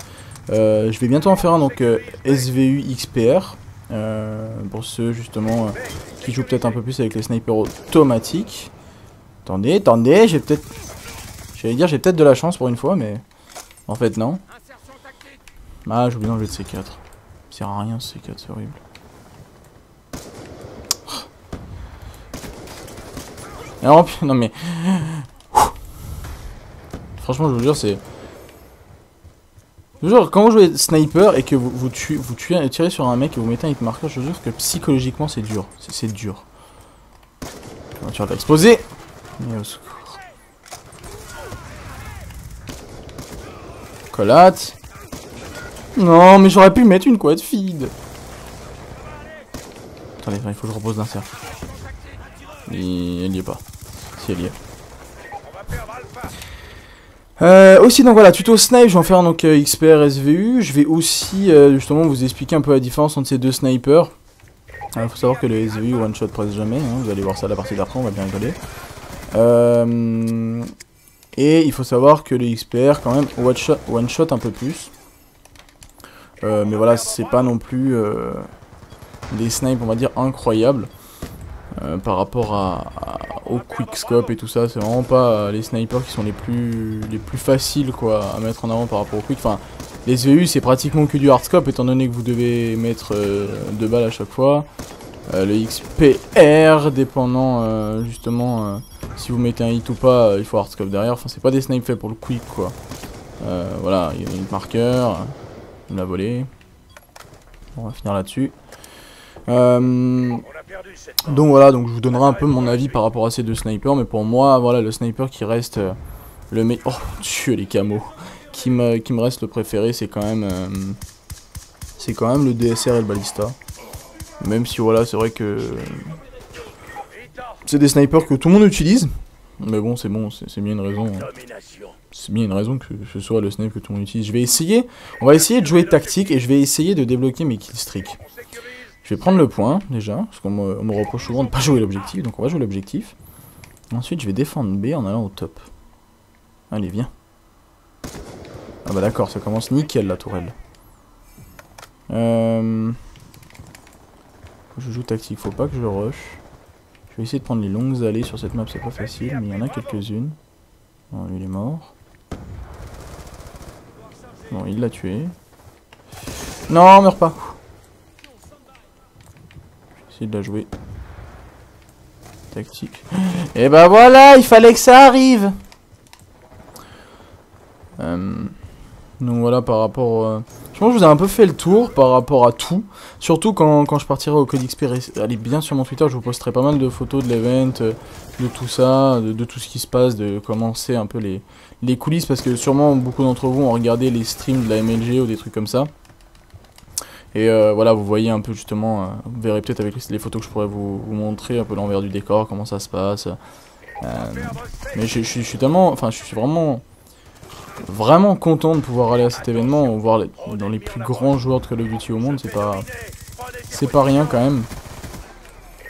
Je vais bientôt en faire un donc SVU XPR. Pour ceux justement qui jouent peut-être un peu plus avec les snipers automatiques. Attendez, j'ai peut-être... J'allais dire j'ai peut-être de la chance pour une fois, mais... en fait non. Ah, j'ai oublié d'enlever de C4. Ça sert à rien ce C4, c'est horrible. Alors, non mais... franchement, je vous jure, c'est... Toujours, quand vous jouez sniper et que vous tirez sur un mec et vous mettez un hit marker, je vous jure que psychologiquement c'est dur. C'est dur. Tu vas l'exploser. Et au secours. Collate. Non, mais j'aurais pu mettre une quad feed. Attendez, il faut que je repose d'un cerf. Elle y est pas. Si elle y est. Aussi donc voilà, tuto snipe, je vais en faire donc XPR SVU. Je vais aussi justement vous expliquer un peu la différence entre ces deux snipers. Il faut savoir que le SVU one shot presque jamais, hein, vous allez voir ça la partie d'après, on va bien rigoler. Et il faut savoir que le XPR quand même one shot un peu plus. Mais voilà, c'est pas non plus des snipes on va dire incroyables. Par rapport au quickscope et tout ça, c'est vraiment pas les snipers qui sont les plus faciles quoi à mettre en avant par rapport au quick. Enfin, les SVU c'est pratiquement que du hardscope étant donné que vous devez mettre 2 balles à chaque fois. Le XPR dépendant justement si vous mettez un hit ou pas, il faut hardscope derrière. Enfin, c'est pas des snipes faits pour le quick quoi. Voilà, il y a une marqueur. Il me l'a volé. On va finir là-dessus. Donc voilà, donc je vous donnerai un peu mon avis par rapport à ces deux snipers. Mais pour moi, voilà, le sniper qui reste le meilleur... Oh, Dieu, les camos. Qui me reste le préféré, c'est quand même le DSR et le Ballista. Même si voilà, c'est vrai que c'est des snipers que tout le monde utilise. Mais bon, c'est bien une raison. C'est bien une raison que ce soit le sniper que tout le monde utilise. On va essayer de jouer tactique et je vais essayer de débloquer mes killstreaks. Je vais prendre le point déjà, parce qu'on me reproche souvent de ne pas jouer l'objectif, donc on va jouer l'objectif. Ensuite, je vais défendre B en allant au top. Allez, viens. Ah bah d'accord, ça commence nickel la tourelle. Je joue tactique, faut pas que je rush. Je vais essayer de prendre les longues allées sur cette map, c'est pas facile, mais il y en a quelques-unes. Bon, lui il est mort. Bon, il l'a tué. Non, meurs pas. Je vais essayer de la jouer. Tactique. Et bah voilà, il fallait que ça arrive. Donc voilà, par rapport... Je pense que je vous ai un peu fait le tour par rapport à tout. Surtout quand je partirai au Code XP. Allez bien sur mon Twitter, je vous posterai pas mal de photos de l'event, de tout ça, de tout ce qui se passe, de comment c'est un peu les coulisses. Parce que sûrement beaucoup d'entre vous ont regardé les streams de la MLG ou des trucs comme ça. Et voilà, vous voyez un peu justement, vous verrez peut-être avec les photos que je pourrais vous montrer un peu l'envers du décor, comment ça se passe. Mais je suis tellement... Enfin, je suis vraiment content de pouvoir aller à cet événement, voir dans les plus grands joueurs de Call of Duty au monde, c'est pas rien quand même.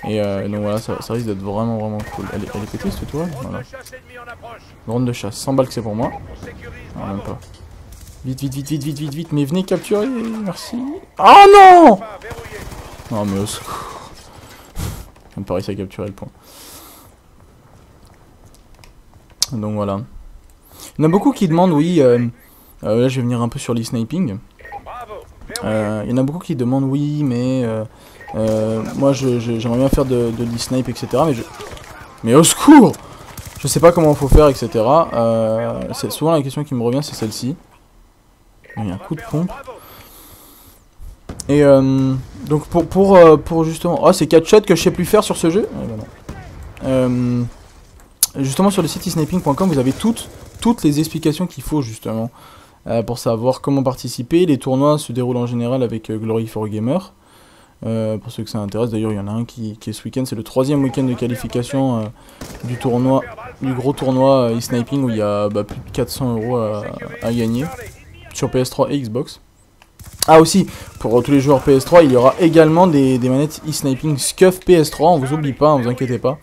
Et donc voilà, ça risque d'être vraiment cool. Elle est pétée cette toile, voilà. Drone de chasse, 100 balles que c'est pour moi. Non, même pas. Vite, mais venez capturer, merci. Oh non! Non mais au secours. Même pas réussi à capturer le point. Donc voilà. Il y en a beaucoup qui demandent, oui, là je vais venir un peu sur l'e-sniping. Il y en a beaucoup qui demandent, oui, mais moi j'aimerais bien faire de l'e-snipe, etc. Mais au secours! Je sais pas comment il faut faire, etc. C'est souvent la question qui me revient, c'est celle-ci. Il y a un coup de pompe. Et donc pour justement... Oh, c'est 4 shots que je sais plus faire sur ce jeu. Justement sur le site esniping.com, vous avez toutes les explications qu'il faut justement pour savoir comment participer. Les tournois se déroulent en général avec Glory4Gamer. Pour ceux que ça intéresse, d'ailleurs il y en a un qui est ce week-end, c'est le 3e week-end de qualification du gros tournoi e-sniping où il y a plus de 400 € à gagner sur PS3 et Xbox. Ah aussi, pour tous les joueurs PS3, il y aura également des manettes e-sniping SCUF PS3, on vous oublie pas, ne vous inquiétez pas.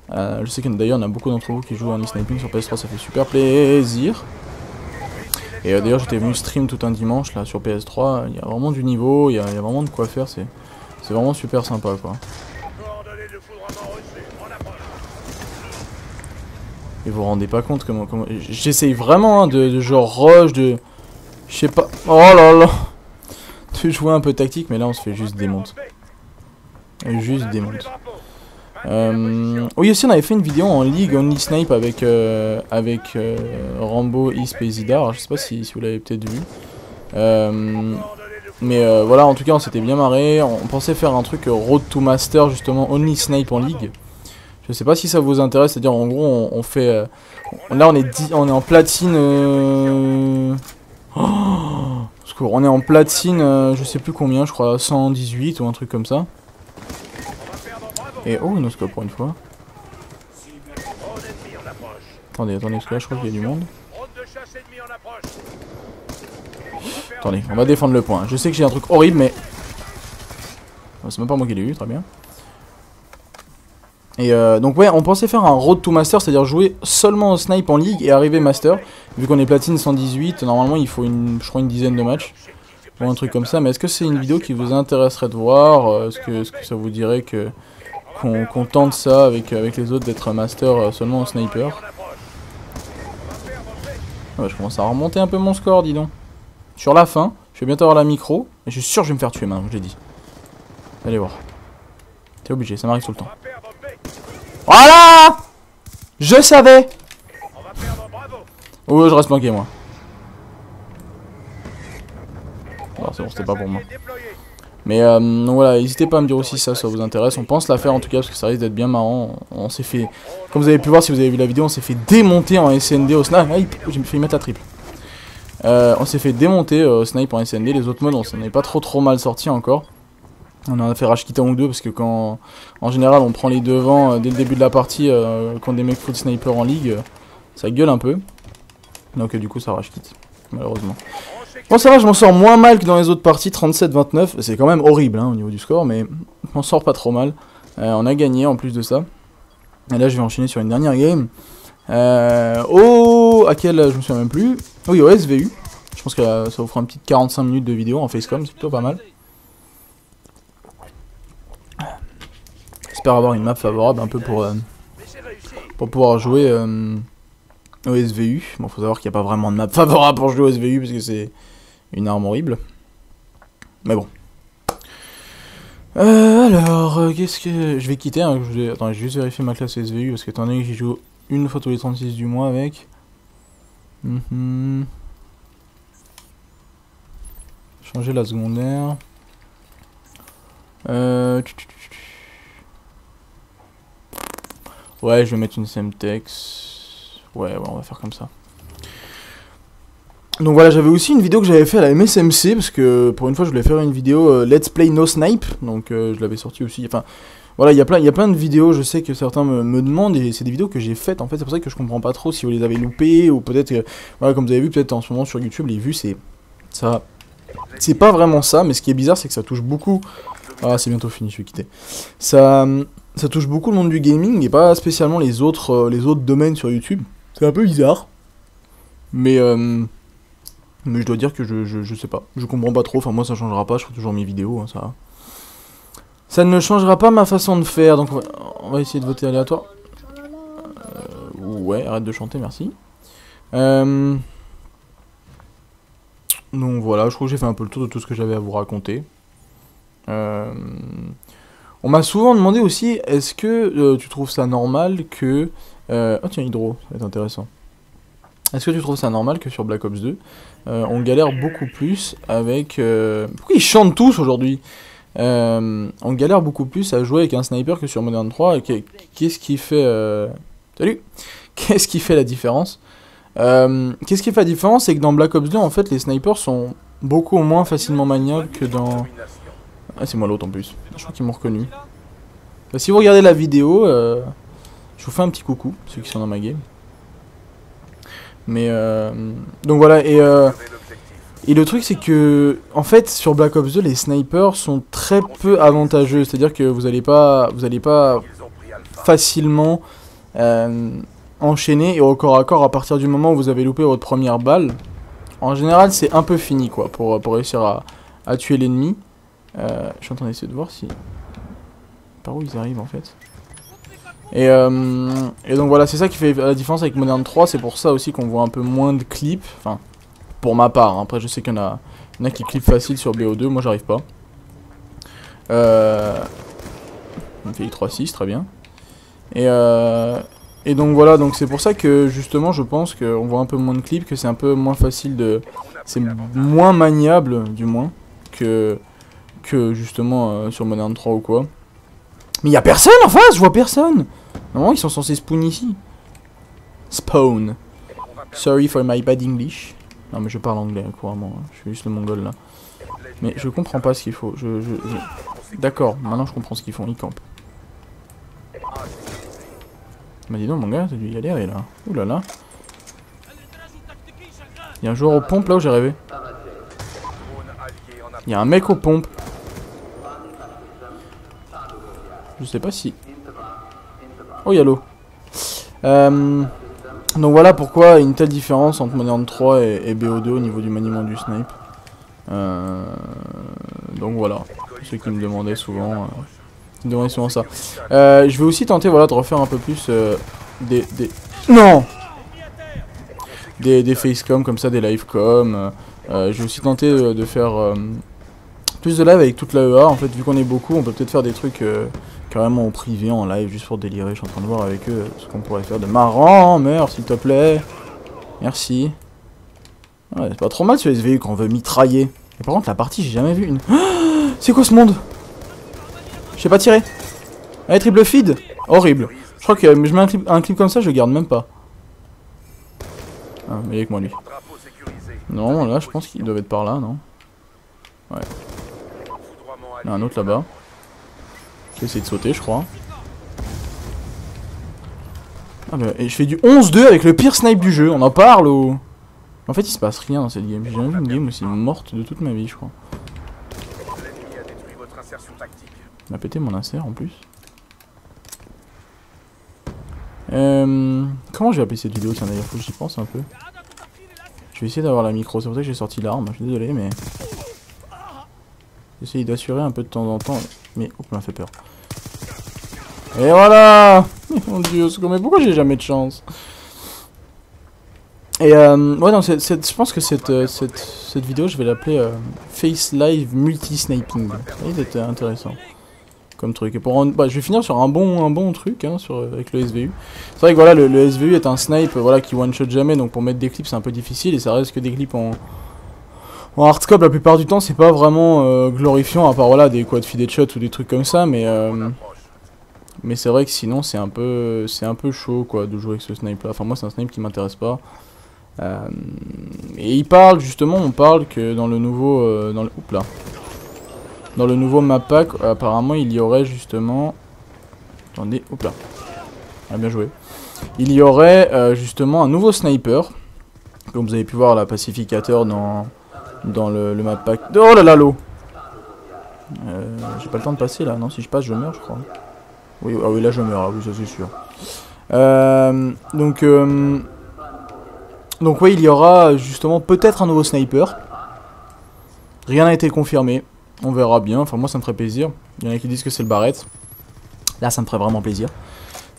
Je sais que d'ailleurs il y en a beaucoup d'entre vous qui jouent en e-sniping sur PS3, ça fait super plaisir. Et d'ailleurs j'étais venu stream tout un dimanche là sur PS3, il y a vraiment du niveau, il y a vraiment de quoi faire, c'est vraiment super sympa quoi. Et vous vous rendez pas compte comment... J'essaye vraiment hein, de genre rush, de... Je sais pas... Oh là là. De jouer un peu tactique, mais là on se fait juste démonte. Juste démonte. Oui aussi on avait fait une vidéo en League Only Snipe avec Rambo et Spacydar. Je sais pas si vous l'avez peut-être vu. Mais voilà, en tout cas on s'était bien marré. On pensait faire un truc Road to Master justement Only Snipe en League. Je sais pas si ça vous intéresse, c'est-à-dire en gros on fait... là on est en platine... on est en platine, je sais plus combien, je crois 118 ou un truc comme ça. Et oh, une scope pour une fois. Attendez, parce que là je crois qu'il y a du monde. Attendez, on va défendre le point. Je sais que j'ai un truc horrible, mais... c'est même pas moi qui l'ai eu, très bien. Et donc ouais, on pensait faire un road to master, c'est-à-dire jouer seulement au snipe en ligue et arriver master. Vu qu'on est platine 118, normalement il faut je crois une dizaine de matchs. Ou un truc comme ça, mais est-ce que c'est une vidéo qui vous intéresserait de voir? Est-ce que ça vous dirait qu'on tente ça avec les autres d'être master seulement en sniper? Ouais, je commence à remonter un peu mon score, dis donc. Sur la fin, je vais bientôt avoir la micro, et je suis sûr que je vais me faire tuer maintenant, je l'ai dit. Allez voir. T'es obligé, ça m'arrive tout le temps. Voilà! Je savais! Oh, je reste planqué, moi. Alors c'est bon, c'était pas pour moi. Mais donc voilà, n'hésitez pas à me dire aussi si ça vous intéresse. On pense la faire en tout cas parce que ça risque d'être bien marrant. On s'est fait, comme vous avez pu voir si vous avez vu la vidéo, on s'est fait démonter en SND au snipe. J'ai fait mettre la triple. On s'est fait démonter au snipe en SND. Les autres modes, on s'en est pas trop mal sorti encore. On en a fait rage quitte un ou deux parce que quand, en général, on prend les devants dès le début de la partie quand des mecs full sniper en ligue, ça gueule un peu. Donc du coup, ça rage quitte, malheureusement. Bon, ça va, je m'en sors moins mal que dans les autres parties, 37-29. C'est quand même horrible hein, au niveau du score, mais je m'en sors pas trop mal. On a gagné en plus de ça. Et là, je vais enchaîner sur une dernière game. À quel, je me souviens même plus. Oui, au SVU. Je pense que ça vous fera une petite 45 minutes de vidéo en facecam, c'est plutôt pas mal. J'espère avoir une map favorable un peu pour pouvoir jouer au SVU. Bon, faut savoir qu'il n'y a pas vraiment de map favorable pour jouer au SVU parce que c'est une arme horrible. Mais bon. Alors, qu'est-ce que... Je vais quitter, hein, attends, je vais juste vérifier ma classe SVU parce que étant donné que j'y joue une fois tous les 36 du mois avec... Changer la secondaire. Ouais, je vais mettre une Semtex. Ouais, on va faire comme ça. Donc voilà, j'avais aussi une vidéo que j'avais fait à la MSMC, parce que pour une fois je voulais faire une vidéo Let's Play No Snipe, donc je l'avais sorti aussi, enfin voilà, il y a plein de vidéos, je sais que certains me demandent, et c'est des vidéos que j'ai faites en fait, c'est pour ça que je comprends pas trop si vous les avez loupées, ou peut-être, voilà, comme vous avez vu peut-être en ce moment sur YouTube, les vues c'est pas vraiment ça, mais ce qui est bizarre c'est que ça touche beaucoup, ah c'est bientôt fini, je vais quitter, ça touche beaucoup le monde du gaming, et pas spécialement les autres domaines sur YouTube, c'est un peu bizarre, mais je dois dire que je sais pas, je comprends pas trop, enfin moi ça changera pas, je ferai toujours mes vidéos, hein, ça ne changera pas ma façon de faire, donc on va essayer de voter aléatoire. Ouais, arrête de chanter, merci. Donc voilà, je crois que j'ai fait un peu le tour de tout ce que j'avais à vous raconter. On m'a souvent demandé aussi, est-ce que tu trouves ça normal que... oh tiens, Hydro, ça va être intéressant. Est-ce que tu trouves ça normal que sur Black Ops 2, on galère beaucoup plus avec... Pourquoi ils chantent tous aujourd'hui? On galère beaucoup plus à jouer avec un sniper que sur Modern 3. Qu'est-ce qui fait... Salut. Qu'est-ce qui fait la différence? Qu'est-ce qui fait la différence? C'est que dans Black Ops 2, en fait, les snipers sont beaucoup moins facilement maniables que dans... Ah, c'est moi l'autre en plus. Je crois qu'ils m'ont reconnu. Bah, si vous regardez la vidéo, je vous fais un petit coucou, ceux qui sont dans ma game. Mais donc voilà, et le truc c'est que en fait sur Black Ops 2 les snipers sont très peu avantageux, c'est à dire que vous allez pas facilement enchaîner et au corps à corps à partir du moment où vous avez loupé votre première balle. En général c'est un peu fini quoi pour réussir à tuer l'ennemi. Je suis en train d'essayer de voir si... Par où ils arrivent en fait. Et donc voilà, c'est ça qui fait la différence avec Modern 3, c'est pour ça aussi qu'on voit un peu moins de clips, enfin, pour ma part, hein. Après je sais qu'il y en a qui clippent facile sur BO2, moi j'arrive pas. On fait I3-6, très bien. Et donc voilà, donc c'est pour ça que justement je pense qu'on voit un peu moins de clips, que c'est un peu moins facile de... C'est moins maniable, du moins, que justement sur Modern 3 ou quoi. Mais y'a personne en face, je vois personne. Normalement ils sont censés spawn ici. Spawn. Sorry for my bad English. Non mais je parle anglais couramment, hein. Je suis juste le mongol là. Mais je comprends pas ce qu'il faut. D'accord, maintenant je comprends ce qu'ils font, ils campent. Bah dis donc mon gars, t'as dû y galérer là. Ouh là là. Y'a un joueur aux pompes là où j'ai rêvé. Y'a un mec aux pompes. Je sais pas si... Oh, y'a l'eau. Donc voilà pourquoi une telle différence entre Modern 3 et BO2 au niveau du maniement du snipe. Donc voilà, ceux qui me demandaient souvent, ça. Je vais aussi tenter voilà, de refaire un peu plus Non des facecam comme ça, des livecom. Je vais aussi tenter de faire plus de live avec toute la EA. En fait, vu qu'on est beaucoup, on peut peut-être faire des trucs... carrément en privé, en live, juste pour délirer. Je suis en train de voir avec eux ce qu'on pourrait faire de marrant. Meurs, s'il te plaît. Merci. Ouais, c'est pas trop mal sur SVU quand on veut mitrailler. Et par contre la partie j'ai jamais vu une... C'est quoi ce monde? Je sais pas tirer. Allez, triple feed. Horrible. Je crois que je mets un clip comme ça, je le garde même pas. Ah, mais il est avec moi lui. Non, là je pense qu'ils doivent être par là, non? Ouais. Il y en a un autre là-bas. Je vais essayer de sauter, je crois. Ah bah, et je fais du 11-2 avec le pire snipe du jeu. On en parle ou... En fait, il se passe rien dans cette game. J'ai jamais vu une game aussi morte de toute ma vie, je crois. Il m'a pété mon insert en plus. Comment je vais appeler cette vidéo? Tiens, d'ailleurs, faut que j'y pense un peu. Je vais essayer d'avoir la micro. C'est pour ça que j'ai sorti l'arme. Je suis désolé, mais... J'essaye d'assurer un peu de temps en temps. Mais... Oh, ça m'a fait peur. Et voilà. Mon dieu, mais pourquoi j'ai jamais de chance? Et ouais, non, je pense que cette vidéo, je vais l'appeler Face Live Multi-Sniping. Ça va être intéressant comme truc. Et pour bah, je vais finir sur un bon truc hein, avec le SVU. C'est vrai que voilà, le SVU est un snipe voilà, qui one-shot jamais, donc pour mettre des clips c'est un peu difficile, et ça reste que des clips en hardscope la plupart du temps, c'est pas vraiment glorifiant, à part voilà, des quad feed shots ou des trucs comme ça, mais c'est vrai que sinon c'est un peu chaud quoi de jouer avec ce snipe là. Enfin moi c'est un snipe qui m'intéresse pas. Et il parle justement, on parle que dans le nouveau dans le nouveau map pack, apparemment il y aurait justement, attendez, hop là, ah, bien joué, il y aurait justement un nouveau sniper, comme vous avez pu voir la pacificateur dans le map pack. Oh là là l'eau. J'ai pas le temps de passer là, non, si je passe je meurs je crois. Oui, ah oui là je meurs, ah oui ça c'est sûr. Donc oui, il y aura justement peut-être un nouveau sniper. Rien n'a été confirmé. On verra bien. Enfin moi ça me ferait plaisir. Il y en a qui disent que c'est le Barrett. Là ça me ferait vraiment plaisir.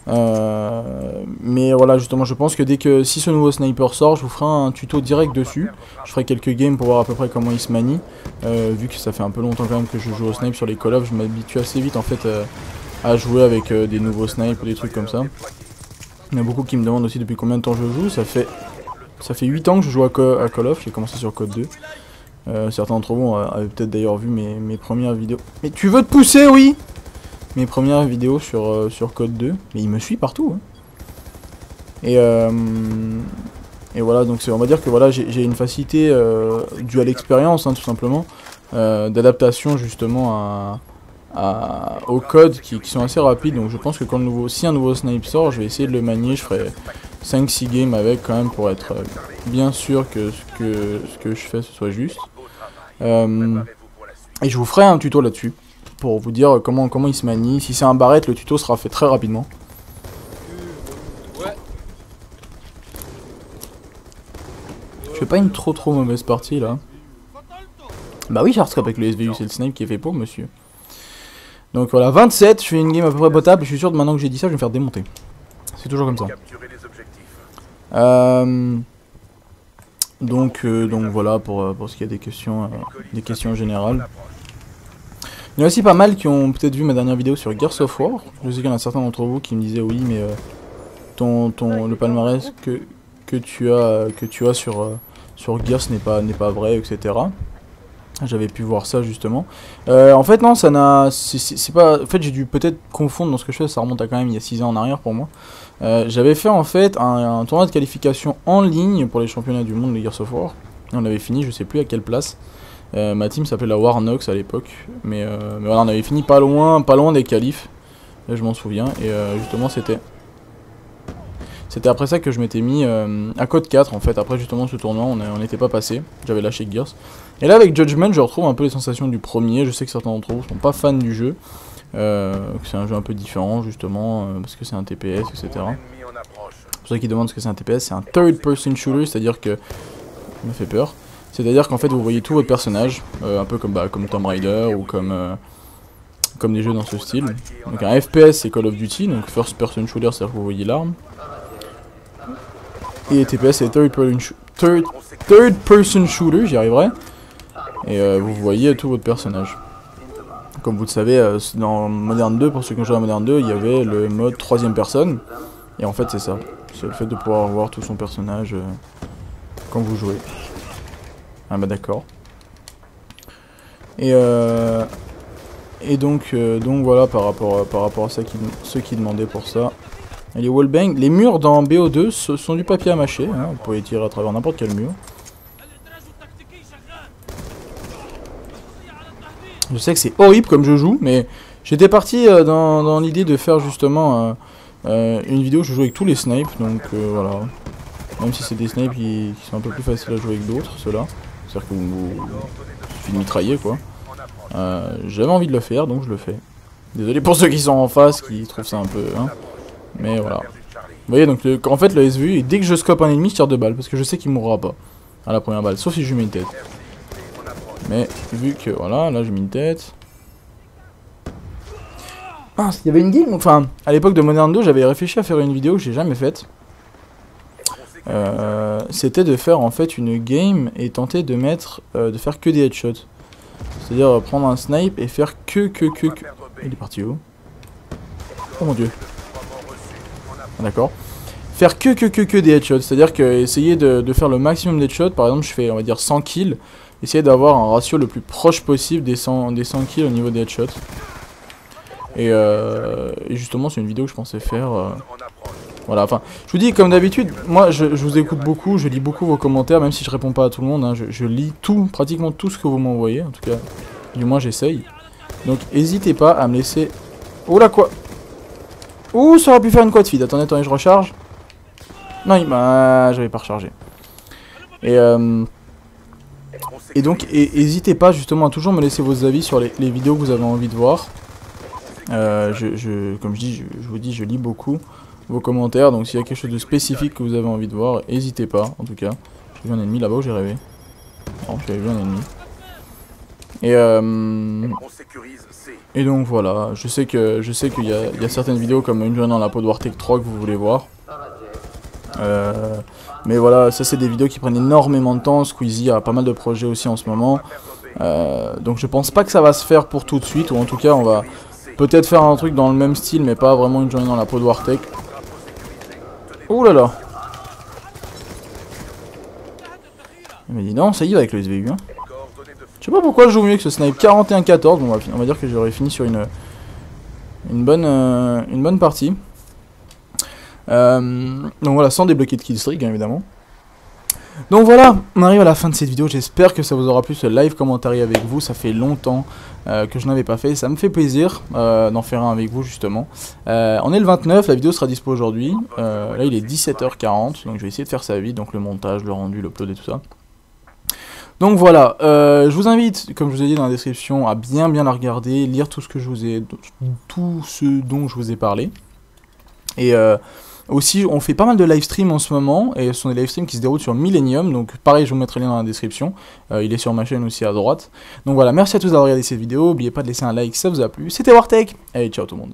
Mais voilà justement je pense que si ce nouveau sniper sort, je vous ferai un tuto direct dessus. Je ferai quelques games pour voir à peu près comment il se manie. Vu que ça fait un peu longtemps quand même que je joue au snipe sur les Call of, je m'habitue assez vite en fait à jouer avec des nouveaux snipes ou des trucs comme ça. Il y en a beaucoup qui me demandent aussi depuis combien de temps je joue. Ça fait 8 ans que je joue à Call of, j'ai commencé sur Code 2. Certains d'entre vous avaient peut-être d'ailleurs vu mes premières vidéos. Mais tu veux te pousser, oui? Mes premières vidéos sur Code 2. Mais il me suit partout. Hein. Et voilà, donc on va dire que voilà, j'ai une facilité due à l'expérience, hein, tout simplement, d'adaptation justement aux codes qui sont assez rapides. Donc je pense que si un nouveau snipe sort, je vais essayer de le manier, je ferai 5-6 games avec quand même pour être bien sûr que ce que je fais ce soit juste. Et je vous ferai un tuto là-dessus pour vous dire comment il se manie. Si c'est un Barrett, le tuto sera fait très rapidement. Je fais pas une trop mauvaise partie là. Bah oui, Hardscope avec le SVU, c'est le snipe qui est fait pour monsieur. Donc voilà, 27, je fais une game à peu près potable, je suis sûr que maintenant que j'ai dit ça, je vais me faire démonter. C'est toujours comme ça. Donc voilà pour ce qui est des questions générales. Il y en a aussi pas mal qui ont peut-être vu ma dernière vidéo sur Gears of War. Je sais qu'il y en a certains d'entre vous qui me disaient oui mais le palmarès que tu as sur Gears n'est pas vrai, etc. J'avais pu voir ça justement. En fait non, ça n'a, c'est pas. En fait j'ai dû peut-être confondre dans ce que je fais. Ça remonte à quand même il y a 6 ans en arrière pour moi. J'avais fait en fait un tournoi de qualification en ligne pour les championnats du monde de Gears of War. On avait fini, je sais plus à quelle place. Ma team s'appelait la Warnox à l'époque, mais voilà, on avait fini pas loin des qualifs. Là, je m'en souviens. Et justement c'était après ça que je m'étais mis à Code 4 en fait. Après justement ce tournoi, on n'était pas passé. J'avais lâché Gears. Et là avec Judgment, je retrouve un peu les sensations du premier. Je sais que certains d'entre vous sont pas fans du jeu. C'est un jeu un peu différent justement parce que c'est un TPS, etc. Pour ceux qui demandent ce que c'est un TPS, c'est un third person shooter, c'est-à-dire que ça me fait peur. C'est-à-dire qu'en fait vous voyez tout votre personnage, un peu comme Tomb Raider ou comme des jeux dans ce style. Donc un FPS c'est Call of Duty, donc first person shooter, c'est-à-dire que vous voyez l'arme. Et TPS c'est third person shooter, j'y arriverai. Et vous voyez tout votre personnage. Comme vous le savez, dans Modern 2, pour ceux qui ont joué à Modern 2, il y avait le mode 3ème personne. Et en fait c'est ça, c'est le fait de pouvoir voir tout son personnage quand vous jouez. Ah bah d'accord. Et donc voilà par rapport à ça ceux qui demandaient pour ça. Et les wallbang, les murs dans BO2 ce sont du papier à mâcher, hein, vous pouvez tirer à travers n'importe quel mur. Je sais que c'est horrible comme je joue, mais j'étais parti dans l'idée de faire justement une vidéo où je joue avec tous les snipes, donc voilà. Même si c'est des snipes qui sont un peu plus faciles à jouer avec d'autres, ceux-là. C'est-à-dire qu'il suffit de mitrailler, quoi. J'avais envie de le faire, donc je le fais. Désolé pour ceux qui sont en face, qui trouvent ça un peu... Hein, mais voilà. Vous voyez, donc en fait, le SVU, et dès que je scope un ennemi, je tire 2 balles, parce que je sais qu'il mourra pas à la première balle, sauf si je lui mets une tête. Mais vu que, voilà, là, je mets une tête... Ah, il y avait une game, enfin, à l'époque de Modern 2, j'avais réfléchi à faire une vidéo que j'ai jamais faite. C'était de faire en fait une game et tenter de mettre, de faire que des headshots. C'est-à-dire prendre un snipe et faire que... Il est parti où? Oh mon dieu. D'accord. Faire que des headshots. C'est-à-dire que essayer de faire le maximum d'headshots. Par exemple, je fais, on va dire, 100 kills. Essayer d'avoir un ratio le plus proche possible des 100 kills au niveau des headshots. Et justement, c'est une vidéo que je pensais faire... Voilà, enfin, je vous dis, comme d'habitude, moi, je vous écoute beaucoup, je lis beaucoup vos commentaires, même si je réponds pas à tout le monde, hein, je lis tout, pratiquement tout ce que vous m'envoyez, en tout cas, du moins j'essaye. Donc, n'hésitez pas à me laisser... Oh là, quoi? Ouh, ça aurait pu faire une quad feed, attendez, je recharge. Non, j'avais pas rechargé. Et donc, n'hésitez pas, justement, à toujours me laisser vos avis sur les vidéos que vous avez envie de voir. Comme je vous dis, je lis beaucoup vos commentaires, donc s'il y a quelque chose de spécifique que vous avez envie de voir, n'hésitez pas, en tout cas. J'ai vu un ennemi là-bas où j'ai rêvé. Non, j'avais vu un ennemi. Et donc voilà, je sais qu'il y a certaines vidéos comme une journée dans la peau de Wartech 3 que vous voulez voir. Mais voilà, ça c'est des vidéos qui prennent énormément de temps. Squeezie a pas mal de projets aussi en ce moment. Donc je pense pas que ça va se faire pour tout de suite, ou en tout cas on va peut-être faire un truc dans le même style, mais pas vraiment une journée dans la peau de Wartech. Ouh là là. Il m'a dit non, ça y va avec le SVU. Hein. Je sais pas pourquoi je joue mieux que ce snipe 41-14. Bon, on va dire que j'aurais fini sur une bonne partie. Donc voilà, sans débloquer de killstreak, bien évidemment. Donc voilà, on arrive à la fin de cette vidéo, j'espère que ça vous aura plu ce live commentary avec vous, ça fait longtemps que je n'avais pas fait, ça me fait plaisir d'en faire un avec vous justement. On est le 29, la vidéo sera dispo aujourd'hui, là il est 17h40, donc je vais essayer de faire ça vite, donc le montage, le rendu, l'upload et tout ça. Donc voilà, je vous invite, comme je vous ai dit dans la description, à bien la regarder, lire tout ce dont je vous ai parlé. Et aussi, on fait pas mal de live stream en ce moment, et ce sont des live streams qui se déroulent sur Millennium, donc pareil, je vous mettrai le lien dans la description, il est sur ma chaîne aussi à droite. Donc voilà, merci à tous d'avoir regardé cette vidéo, n'oubliez pas de laisser un like si ça vous a plu, c'était Wartech, allez ciao tout le monde.